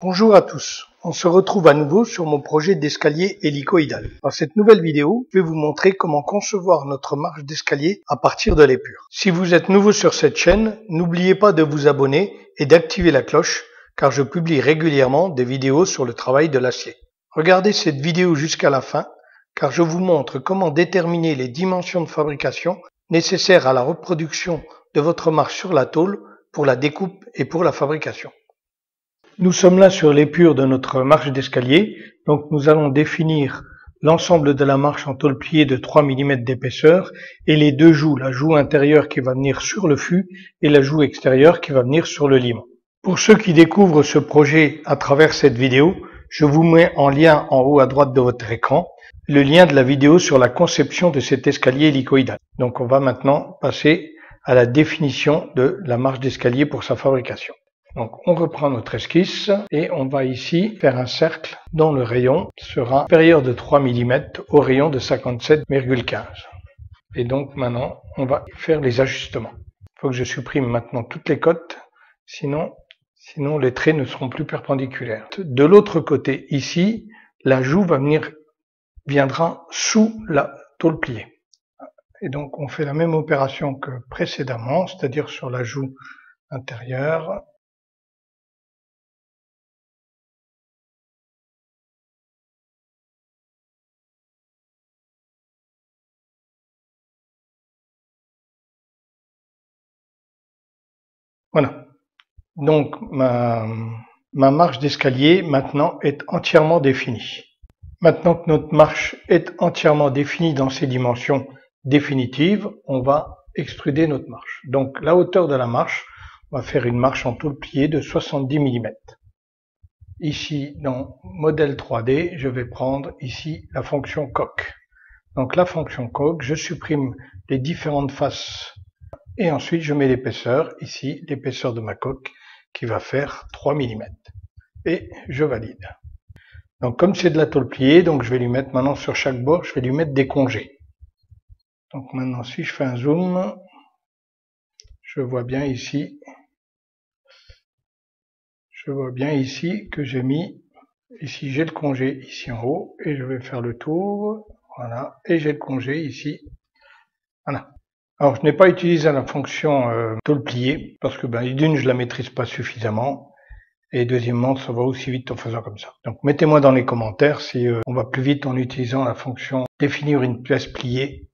Bonjour à tous, on se retrouve à nouveau sur mon projet d'escalier hélicoïdal. Dans cette nouvelle vidéo, je vais vous montrer comment concevoir notre marche d'escalier à partir de l'épure. Si vous êtes nouveau sur cette chaîne, n'oubliez pas de vous abonner et d'activer la cloche car je publie régulièrement des vidéos sur le travail de l'acier. Regardez cette vidéo jusqu'à la fin car je vous montre comment déterminer les dimensions de fabrication nécessaires à la reproduction de votre marche sur la tôle pour la découpe et pour la fabrication. Nous sommes là sur l'épure de notre marche d'escalier, donc nous allons définir l'ensemble de la marche en tôle pliée de 3 mm d'épaisseur et les deux joues, la joue intérieure qui va venir sur le fût et la joue extérieure qui va venir sur le limon. Pour ceux qui découvrent ce projet à travers cette vidéo, je vous mets en lien en haut à droite de votre écran le lien de la vidéo sur la conception de cet escalier hélicoïdal. Donc on va maintenant passer à la définition de la marche d'escalier pour sa fabrication. Donc on reprend notre esquisse et on va ici faire un cercle dont le rayon sera supérieur de 3 mm au rayon de 57,15. Et donc maintenant on va faire les ajustements. Il faut que je supprime maintenant toutes les cotes, sinon les traits ne seront plus perpendiculaires. De l'autre côté ici, la joue viendra sous la tôle pliée. Et donc on fait la même opération que précédemment, c'est-à-dire sur la joue intérieure. Voilà. Donc ma marche d'escalier maintenant est entièrement définie. Maintenant que notre marche est entièrement définie dans ses dimensions définitives, on va extruder notre marche. Donc la hauteur de la marche, on va faire une marche en tôle pliée de 70 mm. Ici dans modèle 3D, je vais prendre ici la fonction coque. Donc la fonction coque, je supprime les différentes faces et ensuite je mets l'épaisseur, ici l'épaisseur de ma coque qui va faire 3 mm. Et je valide. Donc comme c'est de la tôle pliée, donc je vais lui mettre maintenant sur chaque bord, je vais lui mettre des congés. Donc maintenant si je fais un zoom, je vois bien ici que j'ai mis, ici j'ai le congé ici en haut, et je vais faire le tour, voilà, et j'ai le congé ici, voilà. Alors je n'ai pas utilisé la fonction tôle pliée, parce que d'une je la maîtrise pas suffisamment, et deuxièmement ça va aussi vite en faisant comme ça. Donc mettez-moi dans les commentaires si on va plus vite en utilisant la fonction définir une pièce pliée.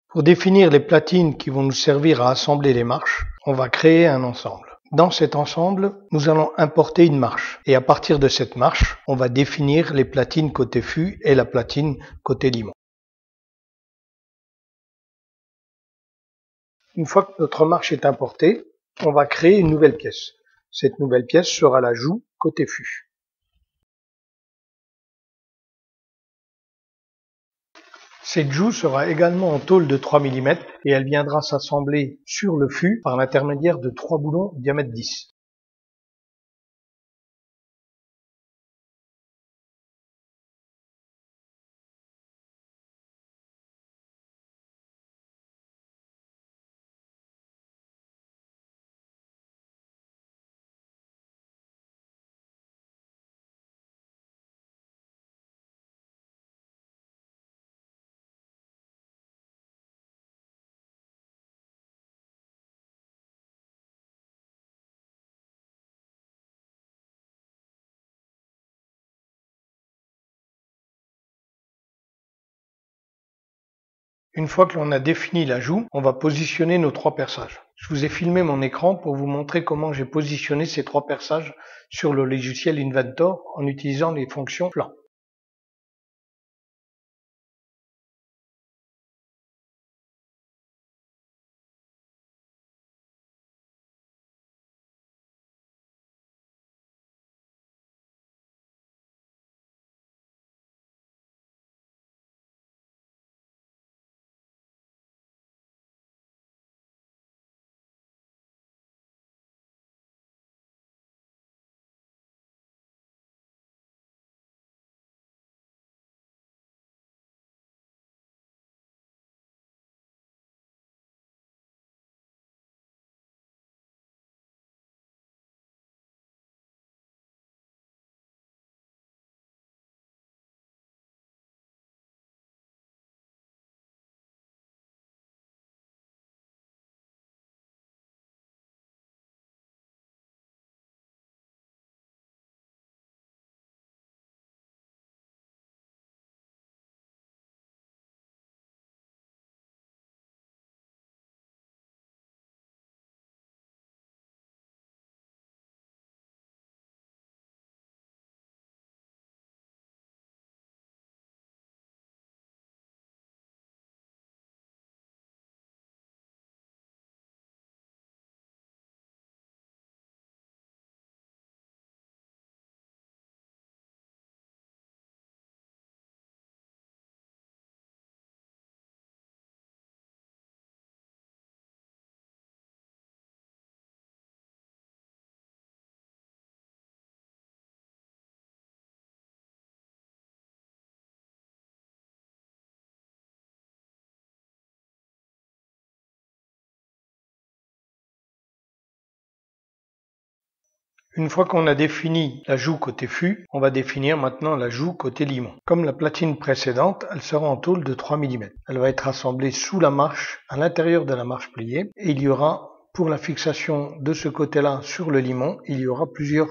Pour définir les platines qui vont nous servir à assembler les marches, on va créer un ensemble. Dans cet ensemble, nous allons importer une marche. Et à partir de cette marche, on va définir les platines côté fût et la platine côté limon. Une fois que notre marche est importée, on va créer une nouvelle pièce. Cette nouvelle pièce sera la joue côté fût. Cette joue sera également en tôle de 3 mm et elle viendra s'assembler sur le fût par l'intermédiaire de 3 boulons diamètre 10. Une fois que l'on a défini la joue, on va positionner nos 3 perçages. Je vous ai filmé mon écran pour vous montrer comment j'ai positionné ces 3 perçages sur le logiciel Inventor en utilisant les fonctions plan. Une fois qu'on a défini la joue côté fût, on va définir maintenant la joue côté limon. Comme la platine précédente, elle sera en tôle de 3 mm. Elle va être assemblée sous la marche, à l'intérieur de la marche pliée, et il y aura, pour la fixation de ce côté-là sur le limon, il y aura plusieurs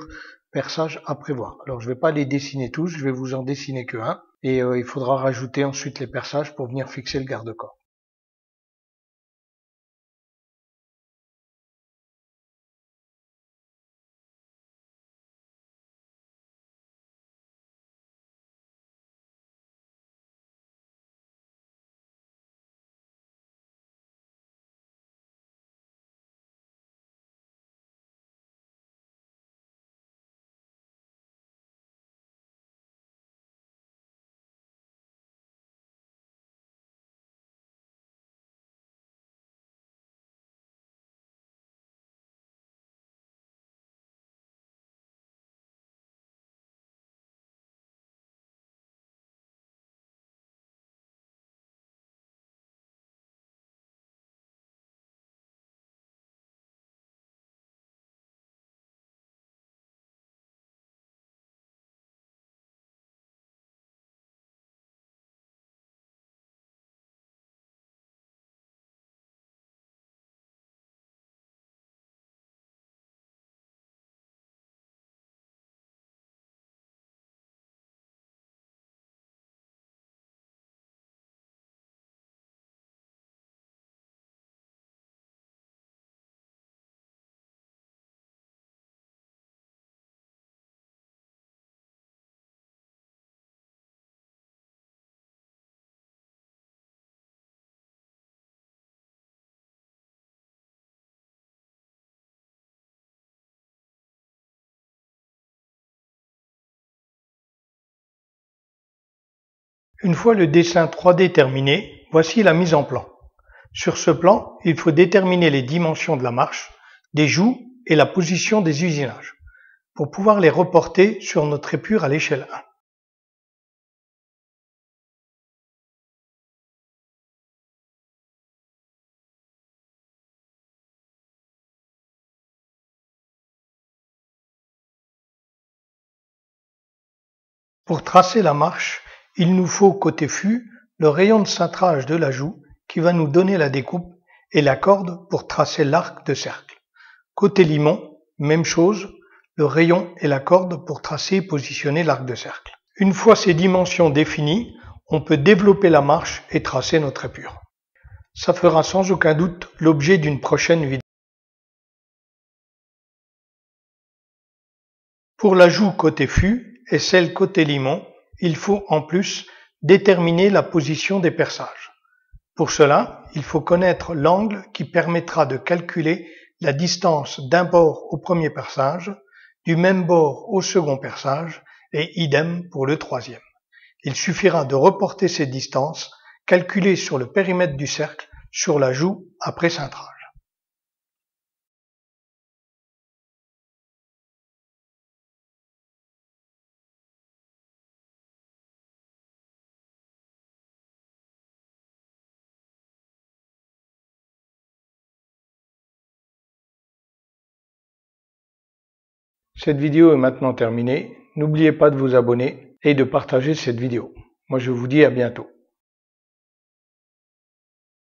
perçages à prévoir. Alors je ne vais pas les dessiner tous, je vais vous en dessiner que un, et il faudra rajouter ensuite les perçages pour venir fixer le garde-corps. Une fois le dessin 3D terminé, voici la mise en plan. Sur ce plan, il faut déterminer les dimensions de la marche, des joues et la position des usinages, pour pouvoir les reporter sur notre épure à l'échelle 1. Pour tracer la marche, il nous faut côté fût le rayon de cintrage de la joue qui va nous donner la découpe et la corde pour tracer l'arc de cercle. Côté limon, même chose, le rayon et la corde pour tracer et positionner l'arc de cercle. Une fois ces dimensions définies, on peut développer la marche et tracer notre épure. Ça fera sans aucun doute l'objet d'une prochaine vidéo. Pour la joue côté fût et celle côté limon, il faut en plus déterminer la position des perçages. Pour cela, il faut connaître l'angle qui permettra de calculer la distance d'un bord au premier perçage, du même bord au second perçage et idem pour le troisième. Il suffira de reporter ces distances calculées sur le périmètre du cercle sur la joue après cintrage. Cette vidéo est maintenant terminée. N'oubliez pas de vous abonner et de partager cette vidéo. Moi je vous dis à bientôt.